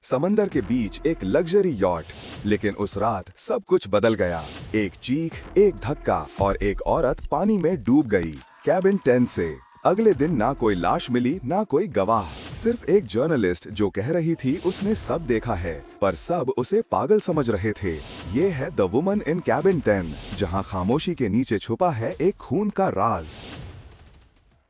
समंदर के बीच एक लग्जरी यॉट। लेकिन उस रात सब कुछ बदल गया। एक चीख, एक धक्का और एक औरत पानी में डूब गई। कैबिन 10 से अगले दिन ना कोई लाश मिली, ना कोई गवाह, सिर्फ एक जर्नलिस्ट जो कह रही थी उसने सब देखा है, पर सब उसे पागल समझ रहे थे। ये है द वुमन इन कैबिन 10, जहां खामोशी के नीचे छुपा है एक खून का राज।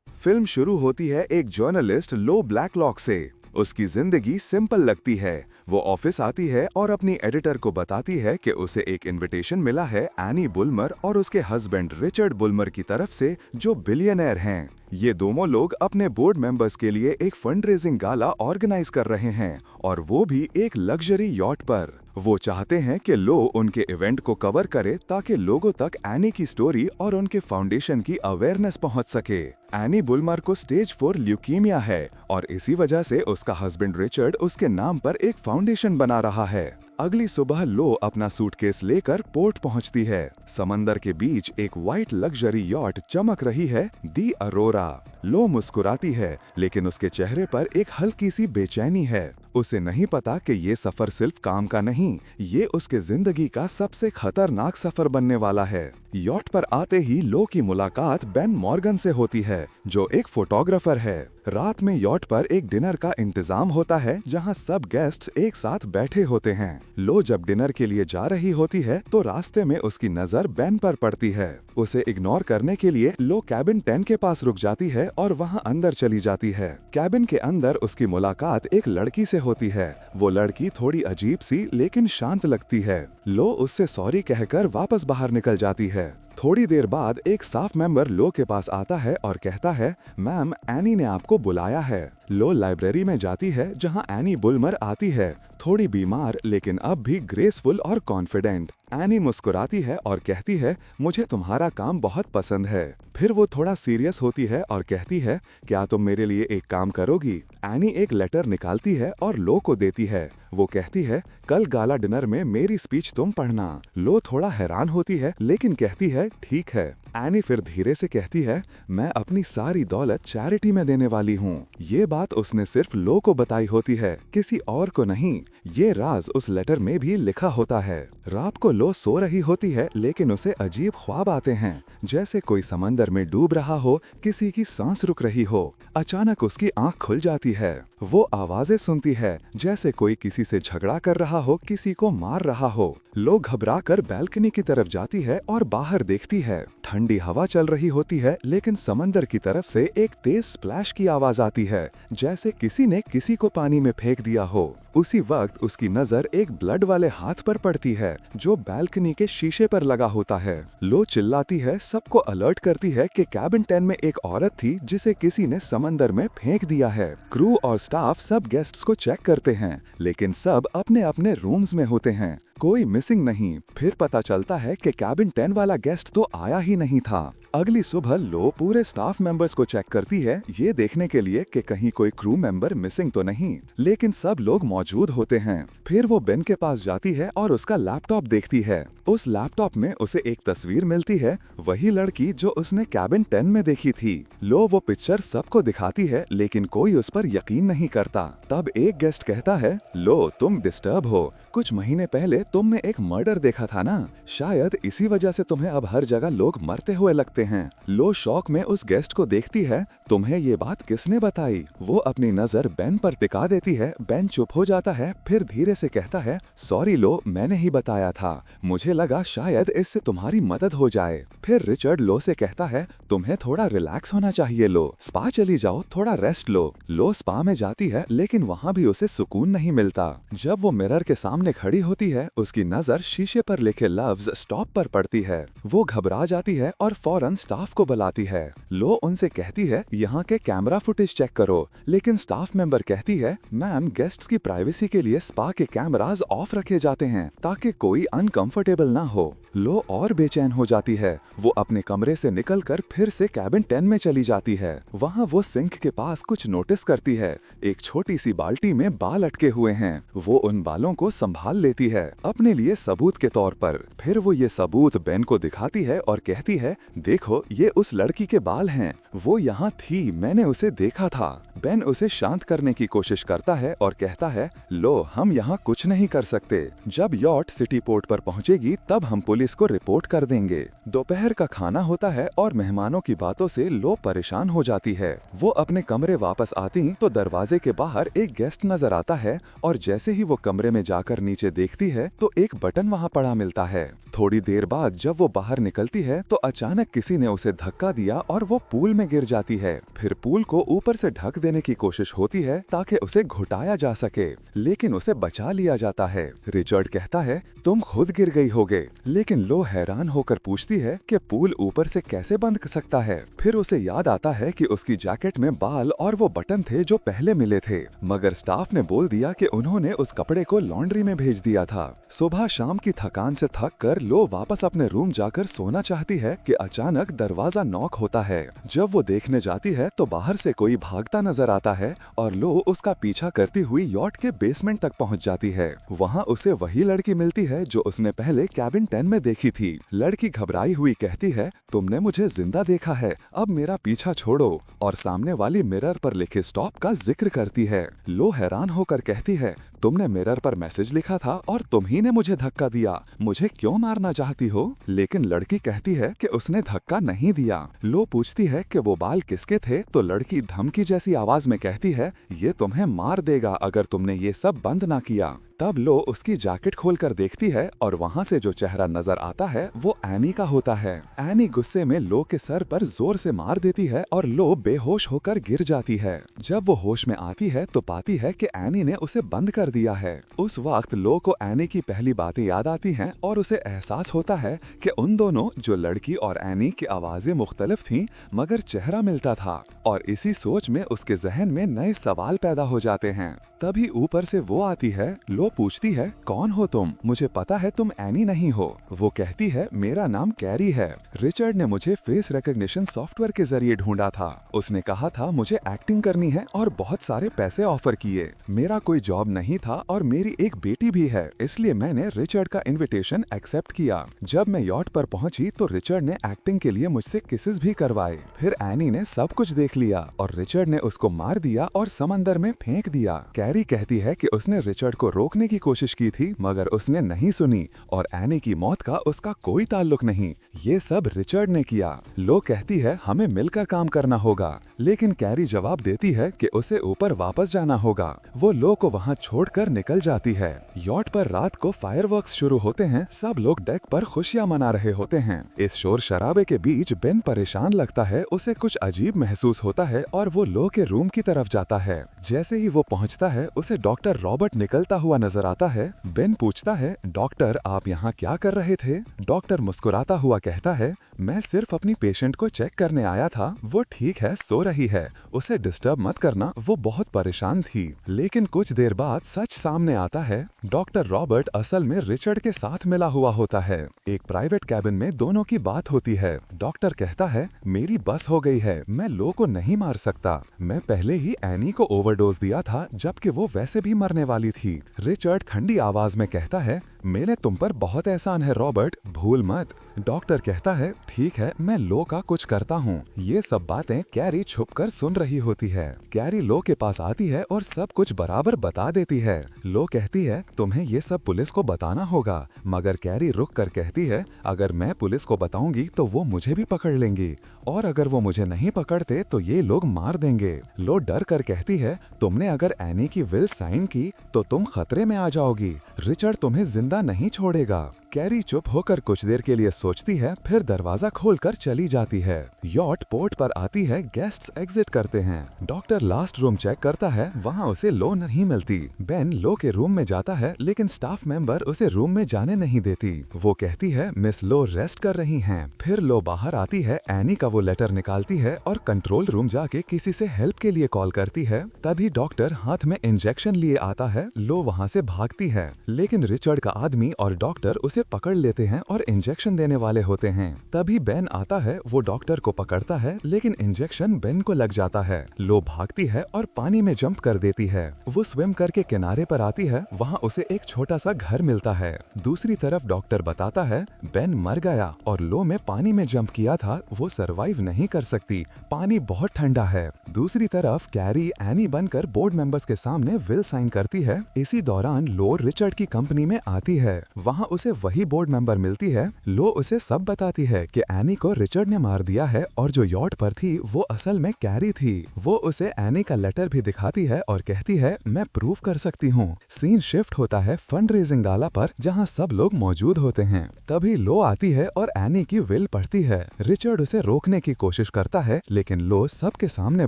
फिल्म शुरू होती है एक जर्नलिस्ट लो ब्लैकलॉक से। उसकी जिंदगी सिंपल लगती है। वो ऑफिस आती है और अपनी एडिटर को बताती है कि उसे एक इनविटेशन मिला है एनी बुल्मर और उसके हस्बैंड रिचर्ड बुल्मर की तरफ से, जो बिलियनर हैं। ये दोनों लोग अपने बोर्ड मेंबर्स के लिए एक फंड रेजिंग गाला ऑर्गेनाइज कर रहे हैं, और वो भी एक लग्जरी यॉट पर। वो चाहते हैं कि लो उनके इवेंट को कवर करे ताकि लोगों तक एनी की स्टोरी और उनके फाउंडेशन की अवेयरनेस पहुंच सके। एनी बुल्मर को स्टेज 4 ल्यूकीमिया है और इसी वजह से उसका हस्बैंड रिचर्ड उसके नाम पर एक फाउंडेशन बना रहा है। अगली सुबह लो अपना सूटकेस लेकर पोर्ट पहुंचती है। समंदर के बीच एक व्हाइट लग्जरी यॉट चमक रही है, दी अरोरा। लो मुस्कुराती है, लेकिन उसके चेहरे पर एक हल्की सी बेचैनी है। उसे नहीं पता कि ये सफर सिर्फ काम का नहीं, ये उसके जिंदगी का सबसे खतरनाक सफर बनने वाला है। यॉट पर आते ही लो की मुलाकात बेन मॉर्गन से होती है, जो एक फोटोग्राफर है। रात में यॉट पर एक डिनर का इंतजाम होता है, जहां सब गेस्ट्स एक साथ बैठे होते हैं। लो जब डिनर के लिए जा रही होती है तो रास्ते में उसकी नजर बेन पर पड़ती है। उसे इग्नोर करने के लिए लो कैबिन 10 के पास रुक जाती है और वहां अंदर चली जाती है। कैबिन के अंदर उसकी मुलाकात एक लड़की से होती है। वो लड़की थोड़ी अजीब सी लेकिन शांत लगती है। लो उससे सॉरी कहकर वापस बाहर निकल जाती है। थोड़ी देर बाद एक स्टाफ मेंबर लो के पास आता है और कहता है, मैम, एनी ने आपको बुलाया है। लो लाइब्रेरी में जाती है, जहां एनी बुल्मर आती है, थोड़ी बीमार लेकिन अब भी ग्रेसफुल और कॉन्फिडेंट। एनी मुस्कुराती है और कहती है, मुझे तुम्हारा काम बहुत पसंद है। फिर वो थोड़ा सीरियस होती है और कहती है, क्या तुम मेरे लिए एक काम करोगी? एनी एक लेटर निकालती है और लो को देती है। वो कहती है, कल गाला डिनर में मेरी स्पीच तुम पढ़ना। लो थोड़ा हैरान होती है लेकिन कहती है, ठीक है। एनी फिर धीरे से कहती है, मैं अपनी सारी दौलत चैरिटी में देने वाली हूँ। ये बात उसने सिर्फ लो को बताई होती है, किसी और को नहीं। ये राज उस लेटर में भी लिखा होता है। रात को लो सो रही होती है, लेकिन उसे अजीब ख्वाब आते हैं, जैसे कोई समंदर में डूब रहा हो, किसी की सांस रुक रही हो। अचानक उसकी आंख खुल जाती है। वो आवाजें सुनती है, जैसे कोई किसी से झगड़ा कर रहा हो, किसी को मार रहा हो। लो घबराकर बैल्कनी की तरफ जाती है और बाहर देखती है। ठंडी हवा चल रही होती है, लेकिन समंदर की तरफ से एक तेज स्प्लैश की आवाज आती है, जैसे किसी ने किसी को पानी में फेंक दिया हो। उसी वक्त उसकी नजर एक ब्लड वाले हाथ पर पड़ती है, जो बैल्कनी के शीशे पर लगा होता है। लो चिल्लाती है, सबको अलर्ट करती है कि कैबिन 10 में एक औरत थी जिसे किसी ने समंदर में फेंक दिया है। क्रू और स्टाफ सब गेस्ट्स को चेक करते हैं, लेकिन सब अपने अपने रूम्स में होते हैं। कोई मिसिंग नहीं। फिर पता चलता है कि कैबिन 10 वाला गेस्ट तो आया ही नहीं था। अगली सुबह लो पूरे स्टाफ मेंबर्स को चेक करती है, ये देखने के लिए कि कहीं कोई क्रू मेंबर मिसिंग तो नहीं, लेकिन सब लोग मौजूद होते हैं। फिर वो बेन के पास जाती है और उसका लैपटॉप देखती है। उस लैपटॉप में उसे एक तस्वीर मिलती है, वही लड़की जो उसने कैबिन 10 में देखी थी। लो वो पिक्चर सबको दिखाती है, लेकिन कोई उस पर यकीन नहीं करता। तब एक गेस्ट कहता है, लो तुम डिस्टर्ब हो, कुछ महीने पहले तुमने एक मर्डर देखा था ना, शायद इसी वजह से तुम्हें अब हर जगह लोग मरते हुए लगते हैं। लो शौक में उस गेस्ट को देखती है, तुम्हें ये बात किसने बताई? वो अपनी नजर बेन पर टिका देती है। बेन चुप हो जाता है, फिर धीरे से कहता है, सॉरी लो, मैंने ही बताया था, मुझे लगा शायद इससे तुम्हारी मदद हो जाए। फिर रिचर्ड लो से कहता है, तुम्हें थोड़ा रिलैक्स होना चाहिए लो, स्पा चली जाओ, थोड़ा रेस्ट लो। लो स्पा में जाती है, लेकिन वहाँ भी उसे सुकून नहीं मिलता। जब वो मिरर के सामने खड़ी होती है, उसकी नजर शीशे पर लिखे लफ्ज स्टॉप पर पड़ती है। वो घबरा जाती है और फौरन स्टाफ को बुलाती है। लो उनसे कहती है, यहाँ के कैमरा फुटेज चेक करो, लेकिन स्टाफ मेंबर कहती है, मैम, गेस्ट्स की प्राइवेसी के लिए स्पा के कैमरास ऑफ रखे जाते हैं ताकि कोई अनकंफर्टेबल ना हो। लो और बेचैन हो जाती है। वो अपने कमरे से निकलकर फिर से कैबिन 10 में चली जाती है। वहाँ वो सिंक के पास कुछ नोटिस करती है, एक छोटी सी बाल्टी में बाल अटके हुए हैं। वो उन बालों को संभाल लेती है अपने लिए सबूत के तौर पर। फिर वो ये सबूत बेन को दिखाती है और कहती है, देखो, ये उस लड़की के बाल हैं। वो यहाँ थी, मैंने उसे देखा था। बेन उसे शांत करने की कोशिश करता है और कहता है, लो, हम यहाँ कुछ नहीं कर सकते। जब यॉट सिटी पोर्ट पर पहुँचेगी तब हम पुलिस को रिपोर्ट कर देंगे। दोपहर का खाना होता है और मेहमानों की बातों से लो परेशान हो जाती है। वो अपने कमरे वापस आती तो दरवाजे के बाहर एक गेस्ट नजर आता है और जैसे ही वो कमरे में जाकर नीचे देखती है तो एक बटन वहाँ पड़ा मिलता है। थोड़ी देर बाद जब वो बाहर निकलती है तो अचानक किसी ने उसे धक्का दिया और वो पूल में गिर जाती है। फिर पूल को ऊपर से ढक देने की कोशिश होती है ताकि उसे घुटाया जा सके, लेकिन उसे बचा लिया जाता है। रिचर्ड कहता है, तुम खुद गिर गई होगे, लेकिन लो हैरान होकर पूछती है कि पूल ऊपर से कैसे बंद कर सकता है। फिर उसे याद आता है कि उसकी जैकेट में बाल और वो बटन थे जो पहले मिले थे, मगर स्टाफ ने बोल दिया कि उन्होंने उस कपड़े को लॉन्ड्री में भेज दिया था। सुबह शाम की थकान से थक कर लो वापस अपने रूम जाकर सोना चाहती है कि अचानक दरवाजा नॉक होता है। जब वो देखने जाती है तो बाहर से कोई भागता नजर आता है और लो उसका पीछा करती हुई यॉट के बेसमेंट तक पहुंच जाती है। वहां उसे वही लड़की मिलती है जो उसने पहले कैबिन 10 में देखी थी। लड़की घबराई हुई कहती है, तुमने मुझे जिंदा देखा है, अब मेरा पीछा छोड़ो, और सामने वाली मिरर पर लिखे स्टॉप का जिक्र करती है। लो हैरान होकर कहती है, तुमने मिरर पर मैसेज लिखा था और तुम ही ने मुझे धक्का दिया, मुझे क्यों मारना चाहती हो? लेकिन लड़की कहती है कि उसने धक्का नहीं दिया। लो पूछती है कि वो बाल किसके थे तो लड़की धमकी जैसी आवाज में कहती है, ये तुम्हें मार देगा अगर तुमने ये सब बंद ना किया। तब लो उसकी जैकेट खोलकर देखती है और वहाँ से जो चेहरा नजर आता है वो एनी का होता है। एनी गुस्से में लो के सर पर जोर से मार देती है और लो बेहोश होकर गिर जाती है। जब वो होश में आती है तो पाती है कि एनी ने उसे बंद कर दिया है। उस वक्त लो को एनी की पहली बातें याद आती हैं और उसे एहसास होता है कि उन दोनों, जो लड़की और एनी की आवाजें मुख्तलिफ थीं मगर चेहरा मिलता था, और इसी सोच में उसके जहन में नए सवाल पैदा हो जाते हैं। तभी ऊपर से वो आती है। लो पूछती है, कौन हो तुम? मुझे पता है तुम एनी नहीं हो। वो कहती है, मेरा नाम कैरी है। रिचर्ड ने मुझे फेस रिकॉग्निशन सॉफ्टवेयर के जरिए ढूंढा था। उसने कहा था मुझे एक्टिंग करनी है और बहुत सारे पैसे ऑफर किए। मेरा कोई जॉब नहीं था और मेरी एक बेटी भी है, इसलिए मैंने रिचर्ड का इन्विटेशन एक्सेप्ट किया। जब मैं यॉट पर पहुंची तो रिचर्ड ने एक्टिंग के लिए मुझसे किसेस भी करवाए। फिर एनी ने सब कुछ देख लिया और रिचर्ड ने उसको मार दिया और समंदर में फेंक दिया। कैरी कहती है कि उसने रिचर्ड को रोकने की कोशिश की थी मगर उसने नहीं सुनी और एनी की मौत का उसका कोई ताल्लुक नहीं, ये सब रिचर्ड ने किया। लो कहती है, हमें मिलकर काम करना होगा, लेकिन कैरी जवाब देती है कि उसे ऊपर वापस जाना होगा। वो लो को वहाँ छोड़कर निकल जाती है। यॉट पर रात को फायरवर्क्स शुरू होते हैं। सब लोग डेक पर खुशियां मना रहे होते हैं। इस शोर शराबे के बीच बेन परेशान लगता है, उसे कुछ अजीब महसूस होता है और वो लो के रूम की तरफ जाता है। जैसे ही वो पहुँचता है उसे डॉक्टर रॉबर्ट निकलता हुआ नजर आता है। बेन पूछता है, डॉक्टर आप यहाँ क्या कर रहे थे? डॉक्टर मुस्कुराता हुआ कहता है, मैं सिर्फ अपनी पेशेंट को चेक करने आया था, वो ठीक है, सो रही है, उसे डिस्टर्ब मत करना, वो बहुत परेशान थी। लेकिन कुछ देर बाद सच सामने आता है। डॉक्टर रॉबर्ट असल में रिचर्ड के साथ मिला हुआ होता है। एक प्राइवेट कैबिन में दोनों की बात होती है। डॉक्टर कहता है, मेरी बस हो गई है, मैं लो को नहीं मार सकता, मैं पहले ही एनी को ओवरडोज दिया था जबकि वो वैसे भी मरने वाली थी। रिचर्ड ठंडी आवाज में कहता है, मेरे तुम पर बहुत एहसान है रॉबर्ट, भूल मत। डॉक्टर कहता है, ठीक है, मैं लो का कुछ करता हूँ। ये सब बातें कैरी छुपकर सुन रही होती है। कैरी लो के पास आती है और सब कुछ बराबर बता देती है। लो कहती है, तुम्हें ये सब पुलिस को बताना होगा, मगर कैरी रुक कर कहती है, अगर मैं पुलिस को बताऊंगी तो वो मुझे भी पकड़ लेंगी, और अगर वो मुझे नहीं पकड़ते तो ये लोग मार देंगे। लो डर कर कहती है, तुमने अगर एनी की विल साइन की तो तुम खतरे में आ जाओगी, रिचर्ड तुम्हें जिंदा नहीं छोड़ेगा। कैरी चुप होकर कुछ देर के लिए सोचती है, फिर दरवाजा खोलकर चली जाती है। यॉट पोर्ट पर आती है, गेस्ट्स एग्जिट करते हैं। डॉक्टर लास्ट रूम चेक करता है, वहाँ उसे लो नहीं मिलती। बेन लो के रूम में जाता है लेकिन स्टाफ मेंबर उसे रूम में जाने नहीं देती। वो कहती है, मिस लो रेस्ट कर रही हैं। फिर लो बाहर आती है, एनी का वो लेटर निकालती है और कंट्रोल रूम जाके किसी से हेल्प के लिए कॉल करती है। तभी डॉक्टर हाथ में इंजेक्शन लिए आता है। लो वहाँ से भागती है लेकिन रिचर्ड का आदमी और डॉक्टर उसे पकड़ लेते हैं और इंजेक्शन देने वाले होते हैं। तभी बेन आता है, वो डॉक्टर को पकड़ता है, लेकिन इंजेक्शन बेन को लग जाता है। लो भागती है और पानी में जंप कर देती है। वो स्विम करके किनारे पर आती है, वहाँ उसे एक छोटा सा घर मिलता है। दूसरी तरफ डॉक्टर बताता है बेन मर गया और लो में पानी में जंप किया था, वो सरवाइव नहीं कर सकती, पानी बहुत ठंडा है। दूसरी तरफ कैरी एनी बनकर बोर्ड मेंबर्स के सामने विल साइन करती है। इसी दौरान लो रिचर्ड की कंपनी में आती है, वहाँ उसे वही बोर्ड मेंबर मिलती है। लो उसे सब बताती है कि एनी को रिचर्ड ने मार दिया है और जो यॉट पर थी वो असल में कैरी थी। वो उसे एनी का लेटर भी दिखाती है और कहती है मैं प्रूव कर सकती हूँ। सीन शिफ्ट होता है फंड रेजिंग गाला पर, जहाँ सब लोग मौजूद होते हैं। तभी लो आती है और एनी की विल पढ़ती है। रिचर्ड उसे रोकने की कोशिश करता है, लेकिन लो सबके सामने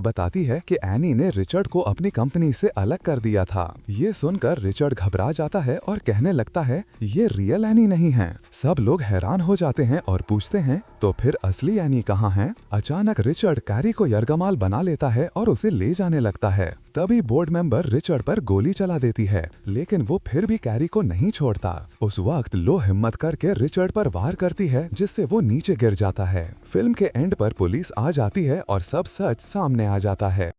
बताती है कि एनी ने रिचर्ड को अपनी कंपनी से अलग कर दिया था। ये सुनकर रिचर्ड घबरा जाता है और कहने लगता है ये रियल एनी नहीं है। सब लोग हैरान हो जाते हैं और पूछते हैं तो फिर असली एनी कहाँ है? अचानक रिचर्ड कैरी को यरगमाल बना लेता है और उसे ले जाने लगता है। तभी बोर्ड मेंबर रिचर्ड पर गोली चला देती है, लेकिन वो फिर भी कैरी को नहीं छोड़ता। उस वक्त लो हिम्मत करके रिचर्ड पर वार करती है, जिससे वो नीचे गिर जाता है। फिल्म के एंड पर पुलिस आ जाती है और सब सच सामने आ जाता है।